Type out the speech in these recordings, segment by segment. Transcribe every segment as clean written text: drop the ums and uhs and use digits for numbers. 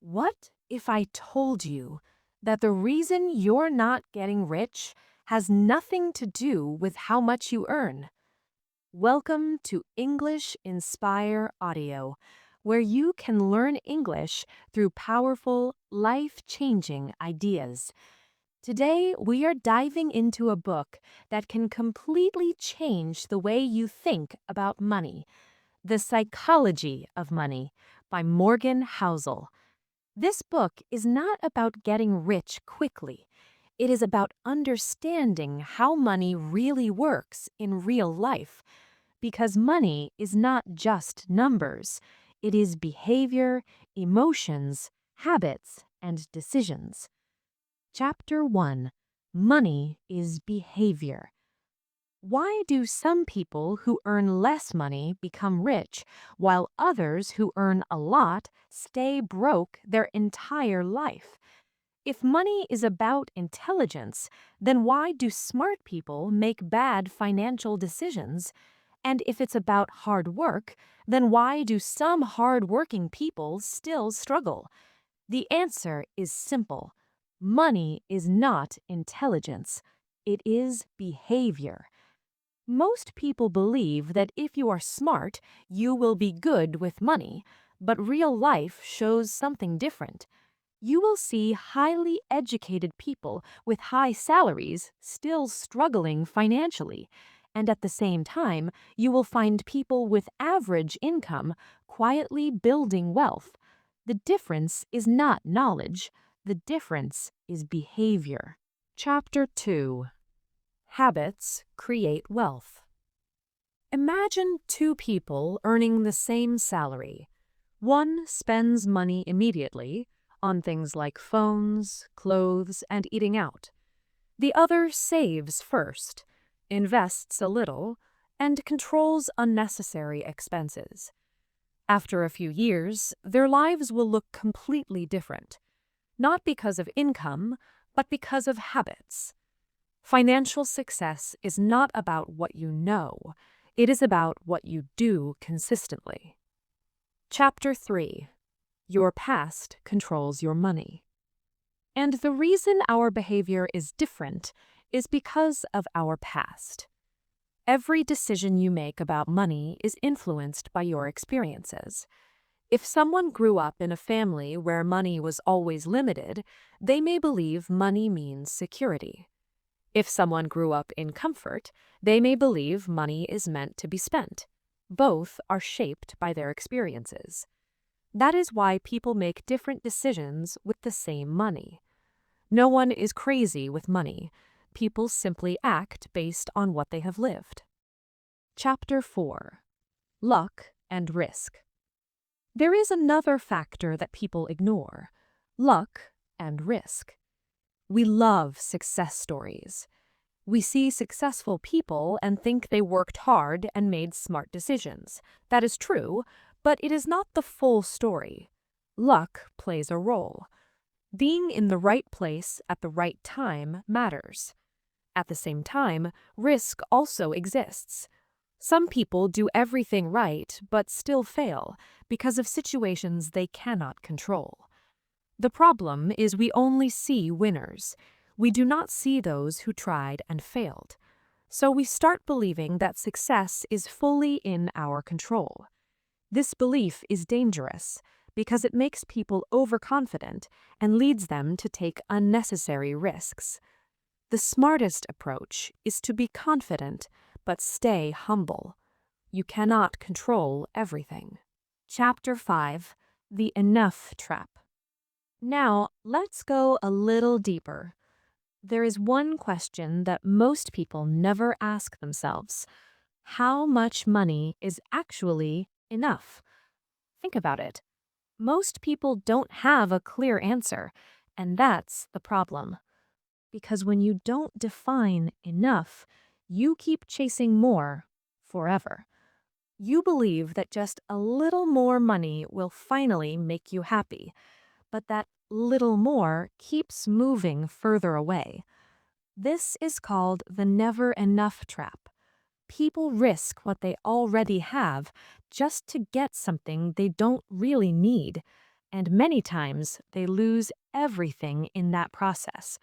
What if I told you that the reason you're not getting rich has nothing to do with how much you earn? Welcome to English Inspire Audio, where you can learn English through powerful, life-changing ideas. Today, we are diving into a book that can completely change the way you think about money, The Psychology of Money by Morgan Housel. This book is not about getting rich quickly. It is about understanding how money really works in real life. Because money is not just numbers, it is behavior, emotions, habits, and decisions. Chapter 1: Money is Behavior. Why do some people who earn less money become rich, while others who earn a lot stay broke their entire life? If money is about intelligence, then why do smart people make bad financial decisions? And if it's about hard work, then why do some hard-working people still struggle? The answer is simple. Money is not intelligence. It is behavior. Most people believe that if you are smart, you will be good with money, but real life shows something different. You will see highly educated people with high salaries still struggling financially, and at the same time, you will find people with average income quietly building wealth. The difference is not knowledge, the difference is behavior. Chapter 2: Habits Create Wealth. Imagine two people earning the same salary. One spends money immediately on things like phones, clothes, and eating out. The other saves first, invests a little, and controls unnecessary expenses. After a few years, their lives will look completely different, not because of income, but because of habits. Financial success is not about what you know, it is about what you do consistently. Chapter 3: Your past controls your money. And the reason our behavior is different is because of our past. Every decision you make about money is influenced by your experiences. If someone grew up in a family where money was always limited, they may believe money means security. If someone grew up in comfort, they may believe money is meant to be spent. Both are shaped by their experiences. That is why people make different decisions with the same money. No one is crazy with money. People simply act based on what they have lived. Chapter 4: Luck and Risk. There is another factor that people ignore: luck and risk. We love success stories. We see successful people and think they worked hard and made smart decisions. That is true, but it is not the full story. Luck plays a role. Being in the right place at the right time matters. At the same time, risk also exists. Some people do everything right but still fail because of situations they cannot control. The problem is we only see winners. We do not see those who tried and failed. So we start believing that success is fully in our control. This belief is dangerous because it makes people overconfident and leads them to take unnecessary risks. The smartest approach is to be confident but stay humble. You cannot control everything. Chapter 5: The Enough Trap. Now, let's go a little deeper. There is one question that most people never ask themselves: how much money is actually enough? Think about it. Most people don't have a clear answer, and that's the problem. Because when you don't define enough, you keep chasing more forever. You believe that just a little more money will finally make you happy, but that little more keeps moving further away. This is called the never enough trap. People risk what they already have just to get something they don't really need, and many times they lose everything in that process.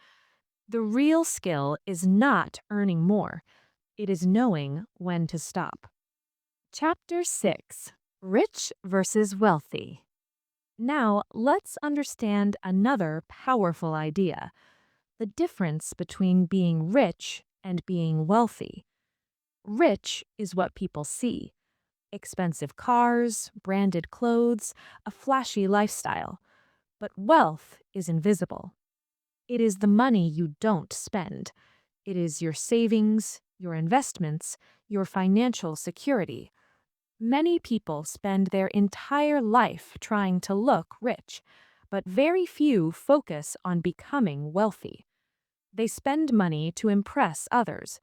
The real skill is not earning more, it is knowing when to stop. Chapter 6: Rich versus Wealthy. Now, let's understand another powerful idea: the difference between being rich and being wealthy. Rich is what people see: expensive cars, branded clothes, a flashy lifestyle. But wealth is invisible. It is the money you don't spend. It is your savings, your investments, your financial security. Many people spend their entire life trying to look rich, but very few focus on becoming wealthy. They spend money to impress others.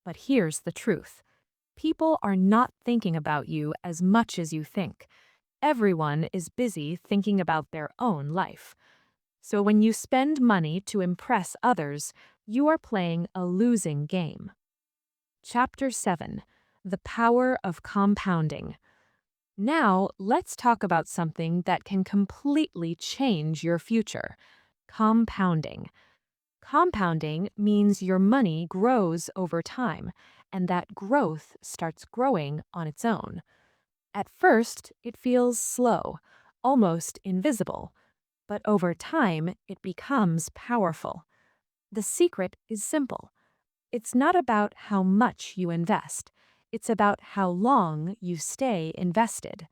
But here's the truth: people are not thinking about you as much as you think. Everyone is busy thinking about their own life. So when you spend money to impress others, you are playing a losing game. Chapter 7: The Power of Compounding. Now, let's talk about something that can completely change your future: compounding. Compounding means your money grows over time, and that growth starts growing on its own. At first, it feels slow, almost invisible, but over time, it becomes powerful. The secret is simple: it's not about how much you invest, it's about how long you stay invested.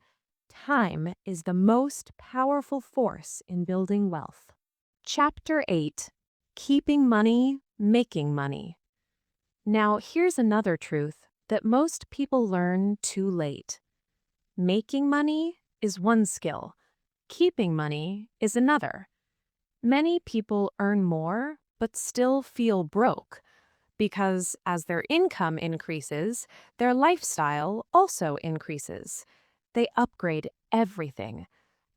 Time is the most powerful force in building wealth. Chapter 8: Keeping Money, Making Money. Now, here's another truth that most people learn too late. Making money is one skill, keeping money is another. Many people earn more but still feel broke because as their income increases, their lifestyle also increases. They upgrade everything,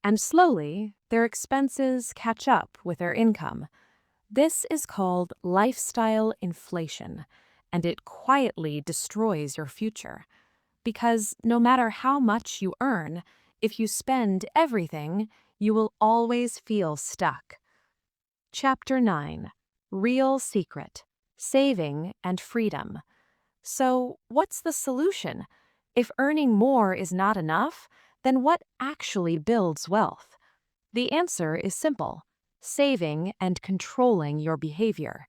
and slowly their expenses catch up with their income. This is called lifestyle inflation, and it quietly destroys your future. Because no matter how much you earn, if you spend everything, you will always feel stuck. Chapter 9: Real Secret: Saving and Freedom. So, what's the solution? If earning more is not enough, then what actually builds wealth? The answer is simple: saving and controlling your behavior.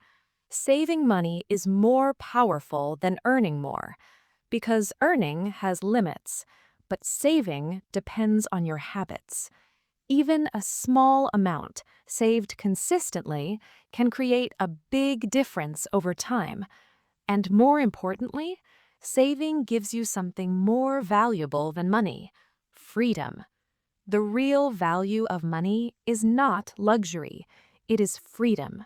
Saving money is more powerful than earning more, because earning has limits, but saving depends on your habits. Even a small amount, saved consistently, can create a big difference over time. And more importantly, saving gives you something more valuable than money: freedom. The real value of money is not luxury, it is freedom.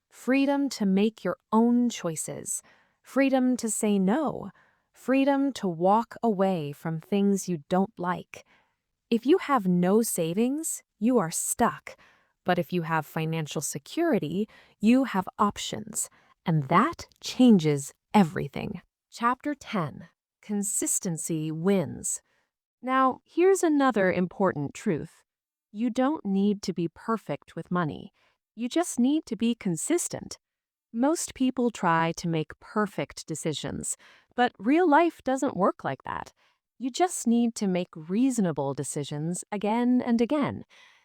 Freedom to make your own choices, freedom to say no, freedom to walk away from things you don't like. If you have no savings, you are stuck. But if you have financial security, you have options. And that changes everything. Chapter 10: Consistency Wins. Now, here's another important truth. You don't need to be perfect with money. You just need to be consistent. Most people try to make perfect decisions, but real life doesn't work like that. You just need to make reasonable decisions again and again,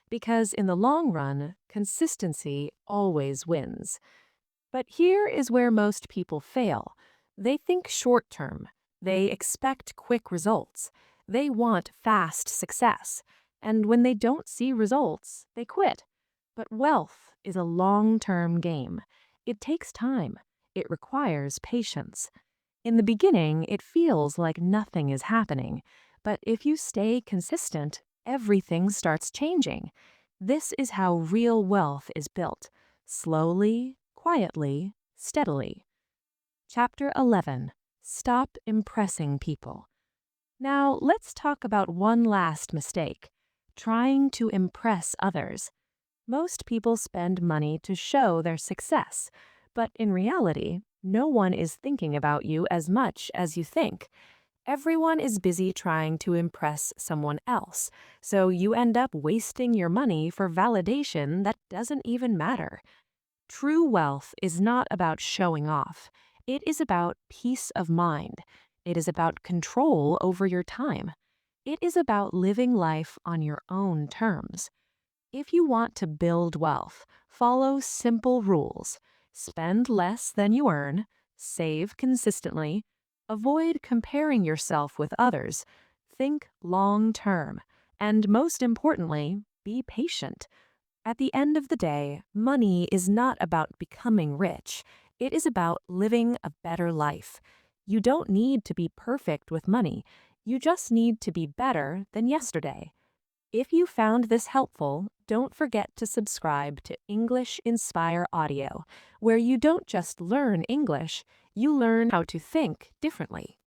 because in the long run, consistency always wins. But here is where most people fail. They think short term. They expect quick results. They want fast success. And when they don't see results, they quit. But wealth is a long-term game. It takes time. It requires patience. In the beginning, it feels like nothing is happening. But if you stay consistent, everything starts changing. This is how real wealth is built: slowly, quietly, steadily. Chapter 11: Stop Impressing People. Now, let's talk about one last mistake: trying to impress others. Most people spend money to show their success, but in reality, no one is thinking about you as much as you think. Everyone is busy trying to impress someone else, so you end up wasting your money for validation that doesn't even matter. True wealth is not about showing off. It is about peace of mind. It is about control over your time. It is about living life on your own terms. If you want to build wealth, follow simple rules. Spend less than you earn, save consistently, avoid comparing yourself with others, think long term, and most importantly, be patient. At the end of the day, money is not about becoming rich. It is about living a better life. You don't need to be perfect with money. You just need to be better than yesterday. If you found this helpful, don't forget to subscribe to English Inspire Audio, where you don't just learn English, you learn how to think differently.